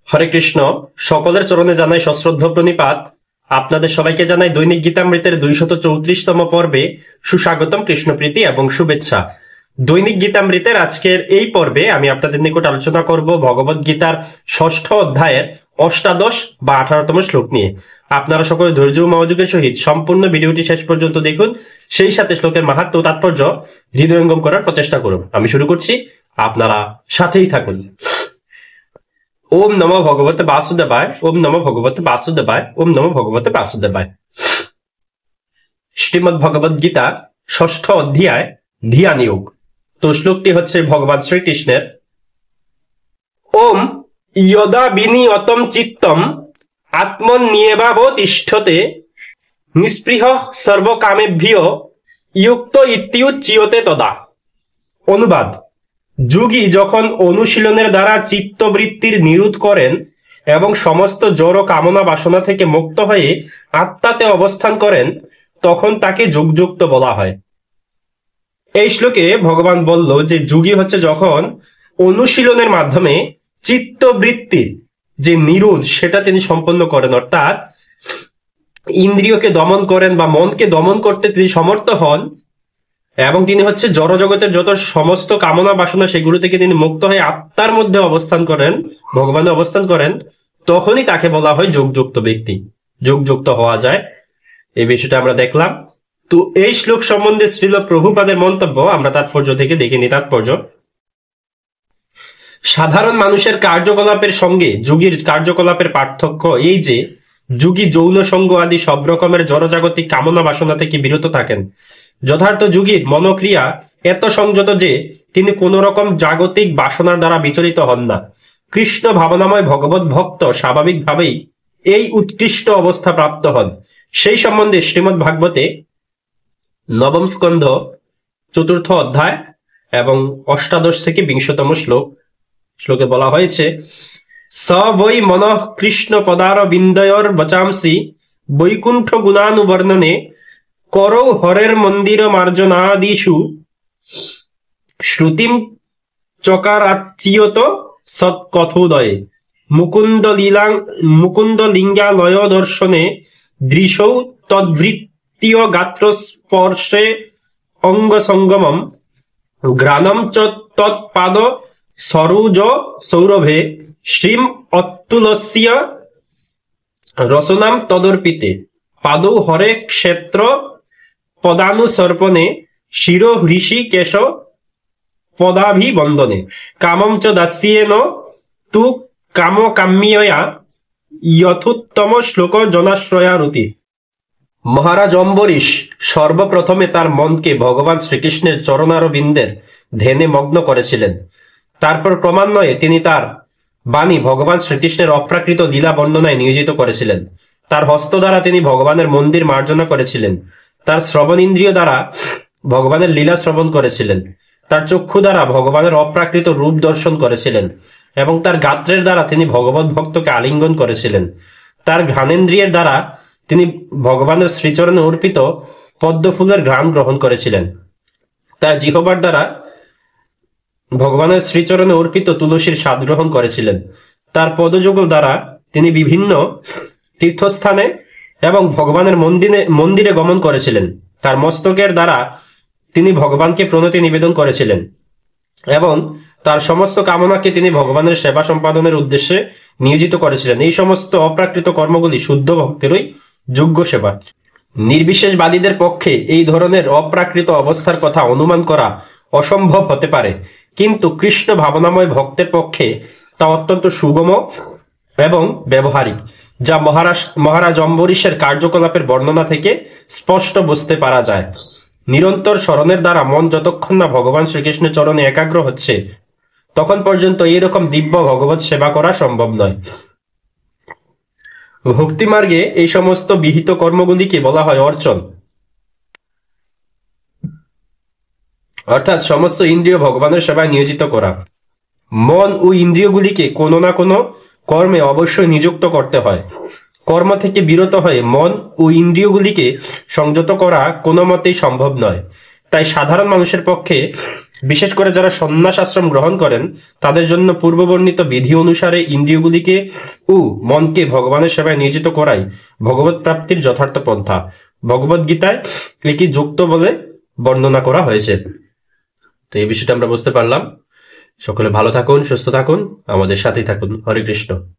হরে কৃষ্ণ। সকলের চরণে জানাই সশ্রদ্ধ প্রণিপাত। আপনাদের সবাইকে জানাই দৈনিক গীতামৃতের 234তম পর্বে সুস্বাগতম, কৃষ্ণপ্রীতি এবং শুভেচ্ছা। দৈনিক গীতামৃতের আজকের এই পর্বে আমি আপনাদের নিকট আলোচনা করব ভগবত গীতার 6ষ্ঠ অধ্যায়ের অষ্টাদশ বা 18তম শ্লোক নিয়ে। আপনারা সকলে ধৈর্য ও মনোযোগের সহিত সম্পূর্ণ ভিডিওটি শেষ পর্যন্ত দেখুন, সেই সাথে শ্লোকের মাহাত্ম্য ও তাৎপর্য হৃদয়ঙ্গম করার প্রচেষ্টা করুন। আমি শুরু করছি, আপনারা সাথেই থাকুন। ওম নমো ভগবতে বাসুদেবায়, ওম নমো ভগবতে বাসুদেবায়, ওম নমো ভগবতে বাসুদেবায়। শ্রীমদ্ ভগবদ গীতা 6ষ্ঠ অধ্যায় ধ্যান যোগ। তো শ্লোকটি হচ্ছে ভগবান শ্রীকৃষ্ণের। ওম ইয়দা বিনিয়তম চিত্তম আত্মন্যেবাবতিষ্ঠতে নিস্পৃহ সর্বকামেভ্যো ইয়ুক্ত ইত্যুচ্যতে তদা। অনুবাদ: যোগী যখন অনুশীলনের দ্বারা চিত্তবৃত্তির নিরোধ করেন এবং সমস্ত জড় কামনা বাসনা থেকে মুক্ত হয়ে আত্মাতে অবস্থান করেন, তখন তাকে যোগযুক্ত বলা হয়। এই শ্লোকে ভগবান বলল যে যোগী হচ্ছে যখন অনুশীলনের মাধ্যমে চিত্তবৃত্তির যে নিরোধ সেটা তিনি সম্পন্ন করেন, অর্থাৎ ইন্দ্রিয়কে দমন করেন বা মনকে দমন করতে তিনি সমর্থ হন, এবং তিনি হচ্ছে জড়জগতের যত সমস্ত কামনা বাসনা সেগুলো থেকে তিনি মুক্ত হয়ে আত্মার মধ্যে অবস্থান করেন, ভগবানে অবস্থান করেন, তখনই তাকে বলা হয় যোগযুক্ত ব্যক্তি। যোগযুক্ত হওয়া যায়, এই বিষয়টা আমরা দেখলাম। তো এই শ্লোক সম্বন্ধে শ্রীল প্রভুপাদের মন্তব্য আমরা তাৎপর্য থেকে দেখে নিই। তাৎপর্য: সাধারণ মানুষের কার্যকলাপের সঙ্গে যোগীর কার্যকলাপের পার্থক্য এই যে যোগী যৌন সঙ্গ আদি সব রকমের জড়জাগতিক কামনা বাসনা থেকে বিরত থাকেন। যথার্থ যোগীর মনোক্রিয়া এত সংযত যে তিনি কোন রকম জাগতিক বাসনার দ্বারা বিচলিত হন না। কৃষ্ণ ভাবনাময় ভগবত ভক্ত স্বাভাবিকভাবেই এই উৎকৃষ্ট অবস্থা প্রাপ্ত হন। সেই সম্বন্ধে শ্রীমদ্ ভাগবতে 9ম স্কন্ধ 4র্থ অধ্যায় এবং অষ্টাদশ থেকে 20তম শ্লোকে বলা হয়েছে, স বৈ মনঃ কৃষ্ণ পদার বিন্দয়র বচাংসি বৈকুণ্ঠ গুণানুবর্ণনে করৌ হরের মন্দির মার্জনাদিষু শ্রুতিম চকারাচ্যত সৎকথোদয়ে মুকুন্দ লিঙ্গালয় দর্শনে দৃশৌ তদ্বৃত্তীয় গাত্র স্পর্শে অঙ্গ সঙ্গমম গ্রানম চ তৎপাদ সরোজ সৌরভে শ্রীম অতুলস্য রসনাম তদর্পিতে পাদৌ হরে ক্ষেত্র পদানুসর্পণে শিরো হৃষিকেশ পদাভিবন্দনে কামম চ দাস্যেন তু কামকাম্যয়া যথোত্তম শ্লোক জনাশ্রয়ারুতি। মহারাজ অম্বরীশ সর্বপ্রথমে তার মনকে ভগবান শ্রীকৃষ্ণের চরণারবিন্দের ধ্যানে মগ্ন করেছিলেন। তারপর ক্রমান্বয়ে তিনি তার বাণী ভগবান শ্রীকৃষ্ণের অপ্রাকৃত লীলা বর্ণনায় নিয়োজিত করেছিলেন। তার হস্ত দ্বারা তিনি ভগবানের মন্দির মার্জনা করেছিলেন। তার শ্রবণ ইন্দ্রিয় দ্বারা ভগবানের লীলা শ্রবণ করেছিলেন। তার চক্ষু দ্বারা ভগবানের অপ্রাকৃত রূপ দর্শন করেছিলেন এবং তার গাত্রের দ্বারা তিনি ভগবত ভক্তকে আলিঙ্গন করেছিলেন। তার ঘ্রাণেন্দ্রিয়ের দ্বারা তিনি ভগবানের শ্রীচরণে অর্পিত পদ্মফুলের ঘ্রাণ গ্রহণ করেছিলেন। তার জিহ্বার দ্বারা ভগবানের শ্রীচরণে অর্পিত তুলসীর স্বাদ গ্রহণ করেছিলেন। তার পদযুগল দ্বারা তিনি বিভিন্ন তীর্থস্থানে এবং ভগবানের মন্দিরে গমন করেছিলেন। তার মস্তকের দ্বারা তিনি ভগবানকে প্রণতি নিবেদন করেছিলেন এবং তার সমস্ত কামনাকে তিনি ভগবানের সেবা সম্পাদনের উদ্দেশ্যে নিয়োজিত করেছিলেন। এই সমস্ত অপ্রাকৃত কর্মগুলি শুদ্ধ ভক্তেরই যোগ্য সেবা। নির্বিশেষবাদীদের পক্ষে এই ধরনের অপ্রাকৃত অবস্থার কথা অনুমান করা অসম্ভব হতে পারে, কিন্তু কৃষ্ণ ভাবনাময় ভক্তের পক্ষে তা অত্যন্ত সুগম এবং ব্যবহারিক, যা মহারাজ অম্বরীশের কার্যকলাপের বর্ণনা থেকে স্পষ্ট বুঝতে পারা যায়। নিরন্তর স্মরণের দ্বারা মন যতক্ষণ না ভগবান শ্রীকৃষ্ণের চরণে একাগ্র হচ্ছে, তখন পর্যন্ত এইরকম দিব্য ভগবত সেবা করা সম্ভব নয়। ভক্তিমার্গে এই সমস্ত বিহিত কর্মগুলিকে বলা হয় অর্চন, অর্থাৎ সমস্ত ইন্দ্রিয় ভগবানের সেবায় নিয়োজিত করা। মন ও ইন্দ্রিয়গুলিকে কোনো না কোনো কর্মে অবশ্যই নিযুক্ত করতে হয়। কর্ম থেকে বিরত হয়ে মন ও ইন্দ্রিয়গুলিকে সংযত করা কোনো মতেই সম্ভব নয়। তাই সাধারণ মানুষের পক্ষে, বিশেষ করে যারা সন্ন্যাস আশ্রম গ্রহণ করেন, তাদের জন্য পূর্ববর্ণিত বিধি অনুসারে ইন্দ্রিয়গুলিকে ও মনকে ভগবানের সেবায় নিয়োজিত করাই ভগবত প্রাপ্তির যথার্থ পন্থা। ভগবত গীতায় একে যুক্ত বলে বর্ণনা করা হয়েছে। তো এই বিষয়টা আমরা বুঝতে পারলাম। সকলে ভালো থাকুন, সুস্থ থাকুন, আমাদের সাথেই থাকুন। হরে কৃষ্ণ।